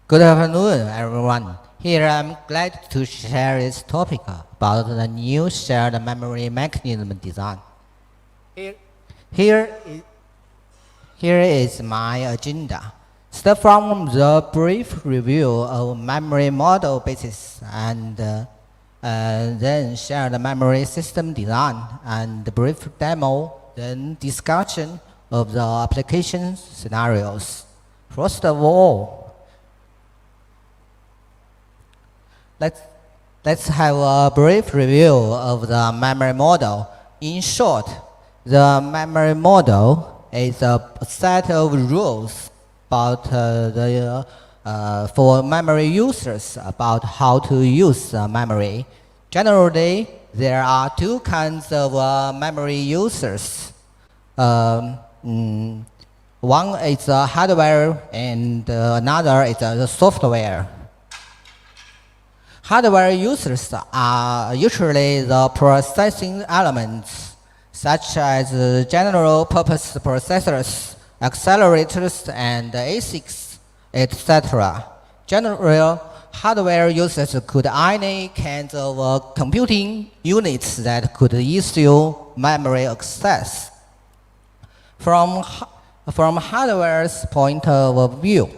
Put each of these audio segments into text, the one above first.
Good afternoon, everyone. Here I'm glad to share this topic about the new shared memory mechanism design. Here, here is, here is my agenda. Start from the brief review of memory model basis and then share the memory system design and the brief demo, then discussion of the application scenarios. First of all, Let's have a brief review of the memory model. In short, the memory model is a set of rules about for memory users about how to use memory. Generally, there are two kinds of memory users. One is hardware and another is the software. Hardware users are usually the processing elements, such as general-purpose processors, accelerators, and ASICs, etc. General hardware users could any kinds of computing units that could issue memory access. From hardware's point of view,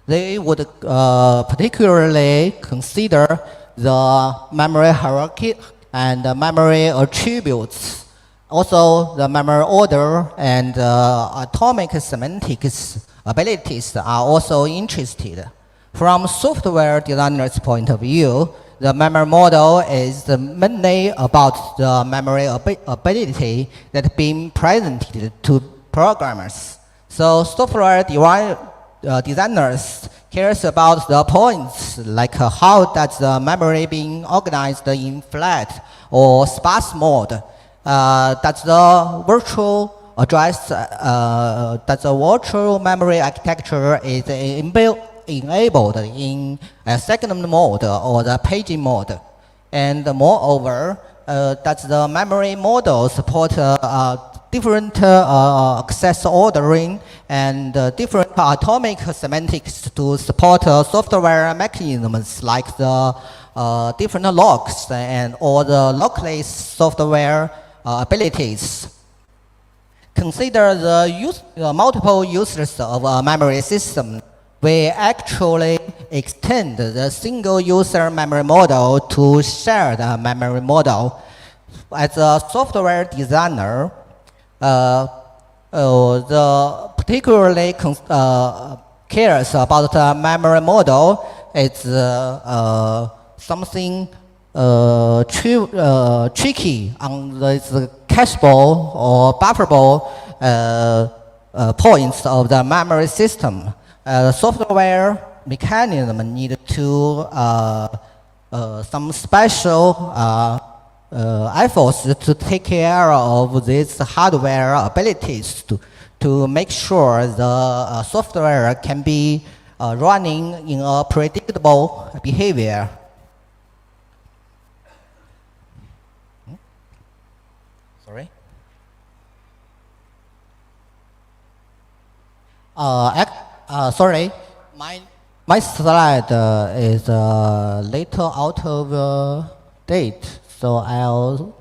they would particularly consider the memory hierarchy and the memory attributes. Also, the memory order and atomic semantics abilities are also interested. From software designers' point of view, the memory model is mainly about the memory ability that being presented to programmers. So software designers cares about the points like how does the memory being organized in flat or sparse mode. Does the virtual address, does the virtual memory architecture is enabled in a second mode or the paging mode. And moreover, does the memory model support different access ordering and different atomic semantics to support software mechanisms like the different locks and or the lockless software abilities. Consider the multiple users of a memory system. We actually extend the single user memory model to shared memory model. As a software designer, the particularly cares about the memory model is something tricky on this cacheable or bufferable points of the memory system. Software mechanism need to some special efforts to take care of these hardware abilities to make sure the software can be running in a predictable behavior. Sorry. Sorry, my slide is a little out of date. So I'll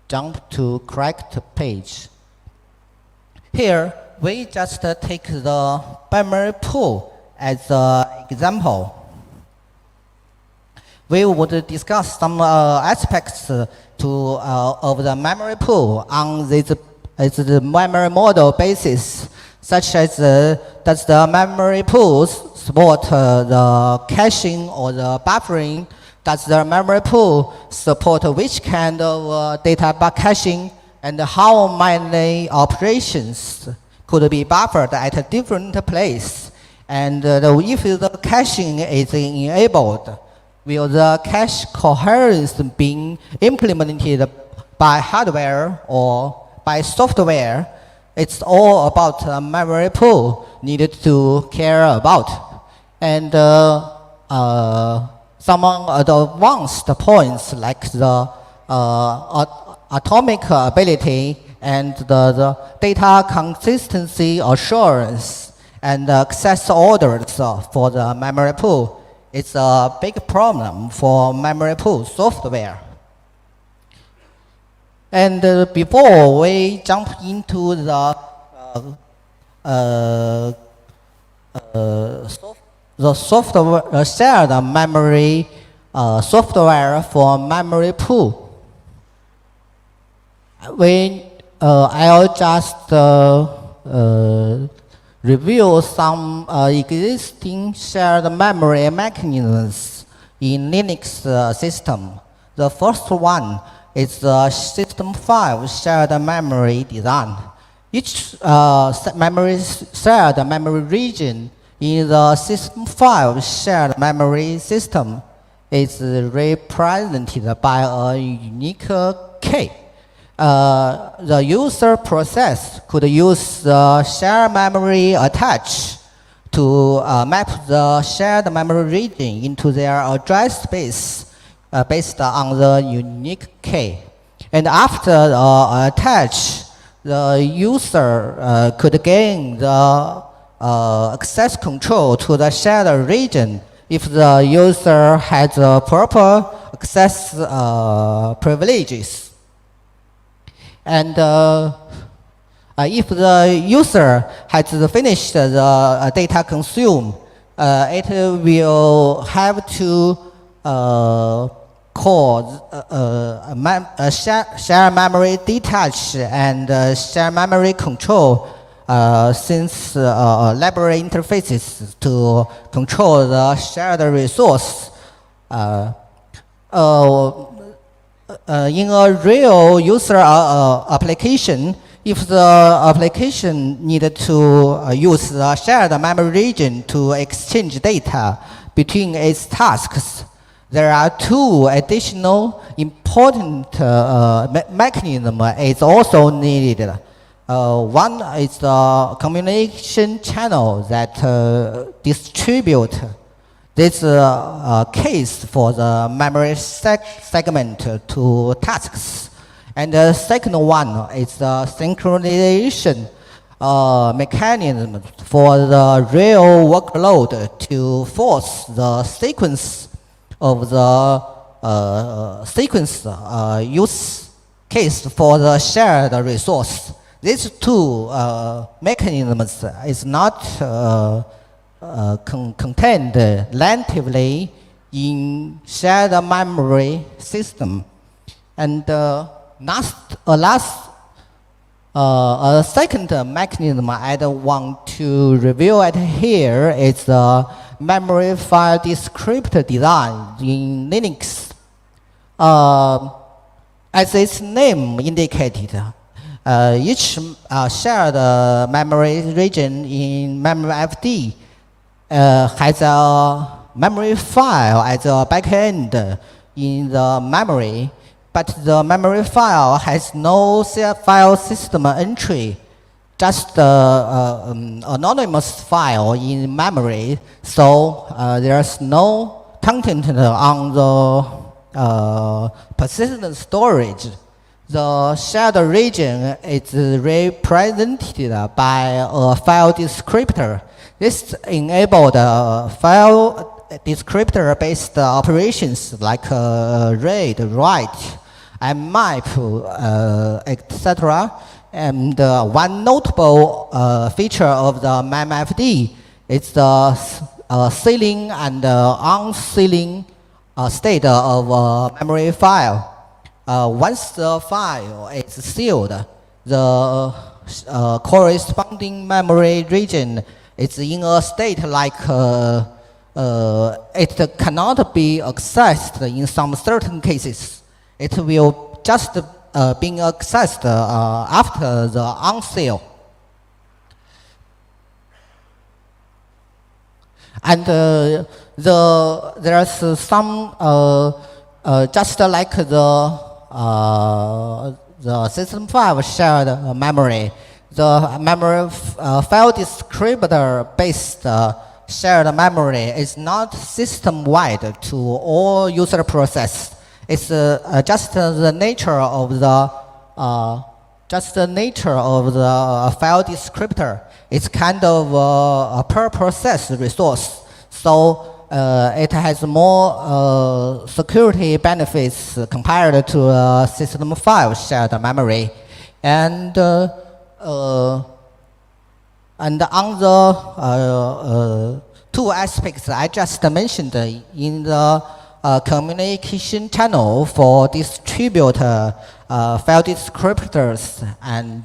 jump to correct page. Here, we just take the memory pool as an example. We would discuss some aspects of the memory pool on this memory model basis, such as does the memory pool support the caching or the buffering? Does the memory pool support which kind of data caching and how many operations could be buffered at a different place? And if the caching is enabled, will the cache coherence being implemented by hardware or by software? It's all about the memory pool needed to care about. And some advanced points like the atomic ability and the data consistency assurance and access orders for the memory pool. It's a big problem for memory pool software. And before we jump into the software shared memory software for memory pool, I'll just review some existing shared memory mechanisms in Linux system. The first one is the System 5 shared memory design. Each shared memory region in the System 5 shared memory system is represented by a unique key. The user process could use the shared memory attached to map the shared memory region into their address space based on the unique key. And after attach, the user could gain the access control to the shared region if the user has proper access privileges. And if the user has finished the data consumed, it will have to call share memory detach and share memory control since library interfaces to control the shared resource. In a real user application, if the application needed to use the shared memory region to exchange data between its tasks, there are two additional important mechanisms is also needed. One is the communication channel that distribute this case for the memory segment to tasks. And the second one is the synchronization mechanism for the real workload to force the sequence of the use case for the shared resource. These two mechanisms is not contained natively in shared memory system. And a second mechanism I want to review it here is the memory file descriptor design in Linux. As its name indicated, each shared memory region in MemoryFD has a memory file as a backend in the memory, but the memory file has no file system entry, just anonymous file in memory, so there's no content on the persistent storage. The shared region is represented by a file descriptor. This enabled file descriptor-based operations like read, write, and map, etc. And one notable feature of the MemFD is the sealing and unsealing state of a memory file. Once the file is sealed, the corresponding memory region is in a state like it cannot be accessed in some certain cases. It will just being accessed after the unseal. And there's some just like the System 5 shared memory, the memory file descriptor-based shared memory is not system-wide to all user process. It's just the nature of the just the nature of the file descriptor. It's kind of a per process resource, so it has more security benefits compared to system file shared memory. And on the two aspects I just mentioned in the communication channel for distributor file descriptors and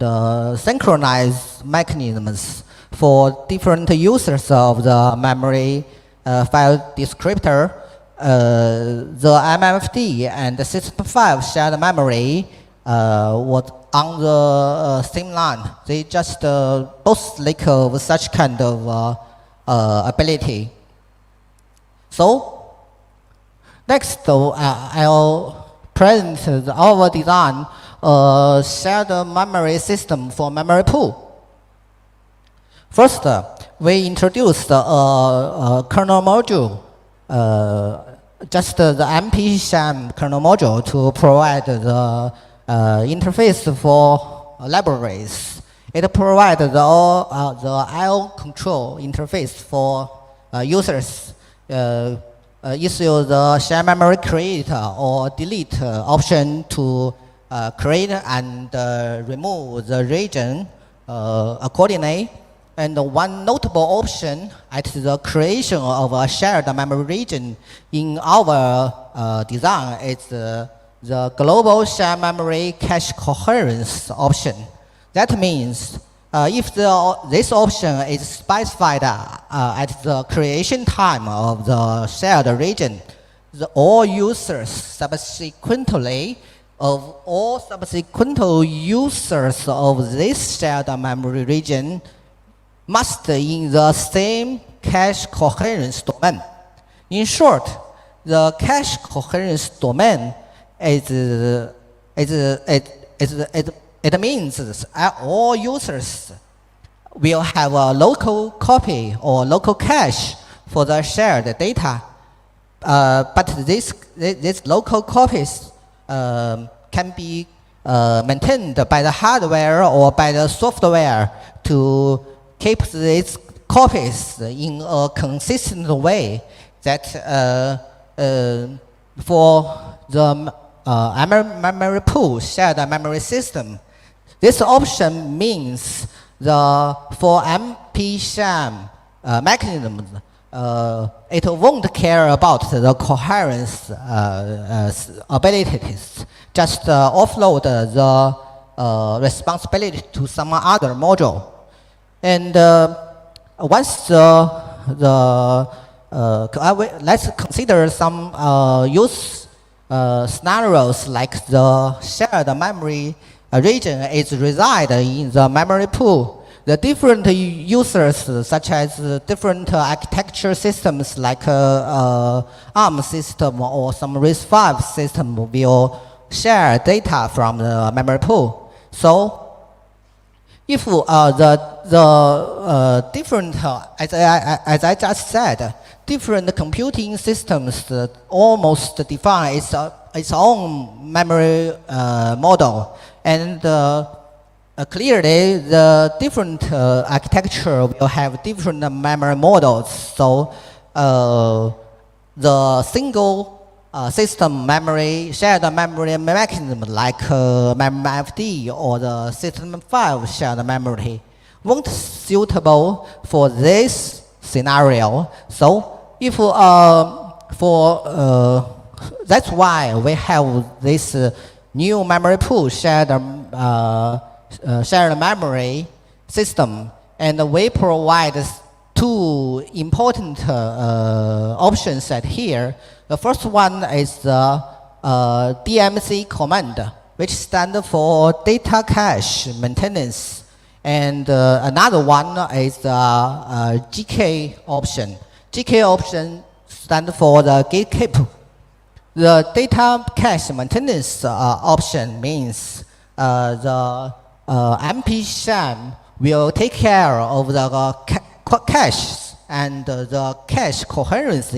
synchronize mechanisms for different users of the memory file descriptor, the MFD and the system file shared memory was on the same line. They just both lack of such kind of ability. So next, I'll present our design shared memory system for memory pool. First, we introduced a kernel module, just the MP-SHAM kernel module to provide the interface for libraries. It provides the I/O control interface for users. Issue the share memory create or delete option to create and remove the region accordingly. And one notable option at the creation of a shared memory region in our design is the global share memory cache coherence option. That means if this option is specified at the creation time of the shared region, all users subsequently of all subsequent users of this shared memory region must in the same cache coherence domain. In short, the cache coherence domain it means all users will have a local copy or local cache for the shared data. But these local copies can be maintained by the hardware or by the software to keep these copies in a consistent way that for the memory pool shared memory system. This option means for MP-SHAM mechanisms, it won't care about the coherence abilities, just offload the responsibility to some other module. And once let's consider some use scenarios like the shared memory region is reside in the memory pool. The different users, such as different architecture systems like ARM system or some RISC-V system, will share data from the memory pool. So if the different, as I just said, different computing systems almost define its own memory model, and clearly the different architecture will have different memory models. So the single system memory, shared memory mechanism like MemFD or the system file shared memory won't suitable for this scenario. So if that's why we have this new memory pool shared memory system, and we provide two important options at here. The first one is the DMC command, which stands for data cache maintenance, and another one is the GK option. GK option stands for the gatekeep. The data cache maintenance option means the MP-SHAM will take care of the cache and the cache coherence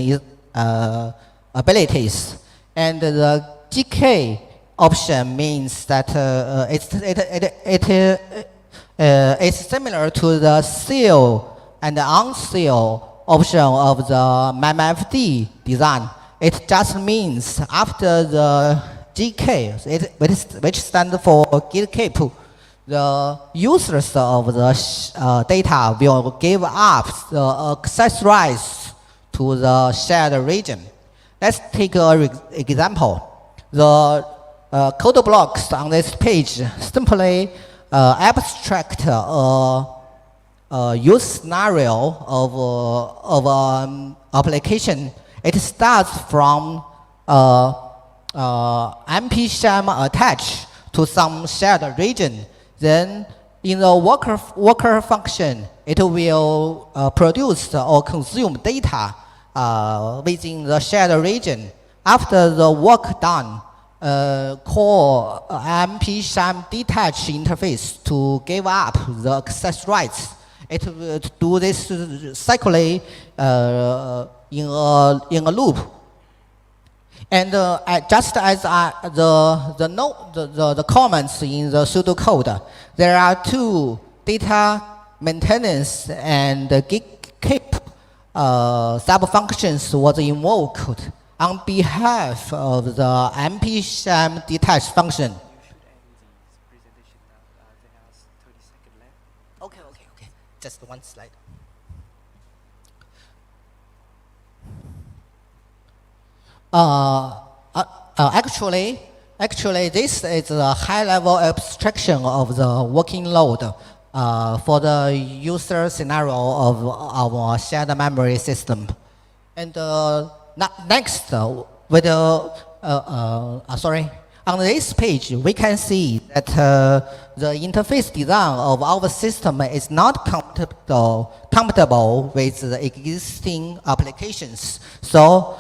abilities, and the GK option means that it's similar to the seal and unseal option of the MemFD design. It just means after the GK, which stands for Git keep, the users of the data will give up the access rights to the shared region. Let's take an example. The code blocks on this page simply abstract a use scenario of an application. It starts from MP-SHAM attached to some shared region. Then in the worker function, it will produce or consume data within the shared region. After the work done, call MP-SHAM detach interface to give up the access rights. It will do this cyclically in a loop. And just as the comments in the pseudocode, there are two data maintenance and git keep sub-functions was invoked on behalf of the MP-SHAM detach function. Okay. Just one slide. Actually, this is a high-level abstraction of the working load for the user scenario of our shared memory system. And next, with on this page, we can see that the interface design of our system is not compatible with the existing applications. So,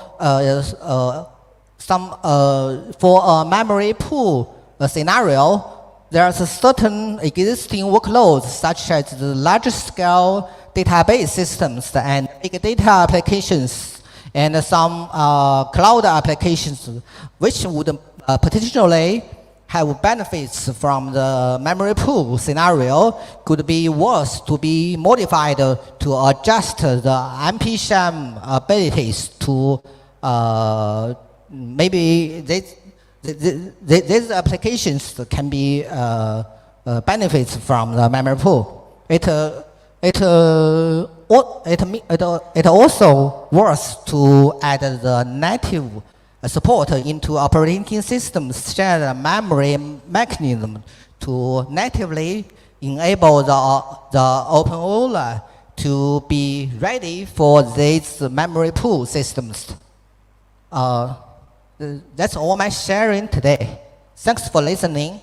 for a memory pool scenario, there's a certain existing workloads such as the large-scale database systems and big data applications and some cloud applications, which would potentially have benefits from the memory pool scenario, could be worth to be modified to adjust the MP-SHAM abilities to maybe these applications can be benefits from the memory pool. It also worth to add the native support into operating systems shared memory mechanism to natively enable the OpenOLA to be ready for these memory pool systems. That's all my sharing today. Thanks for listening.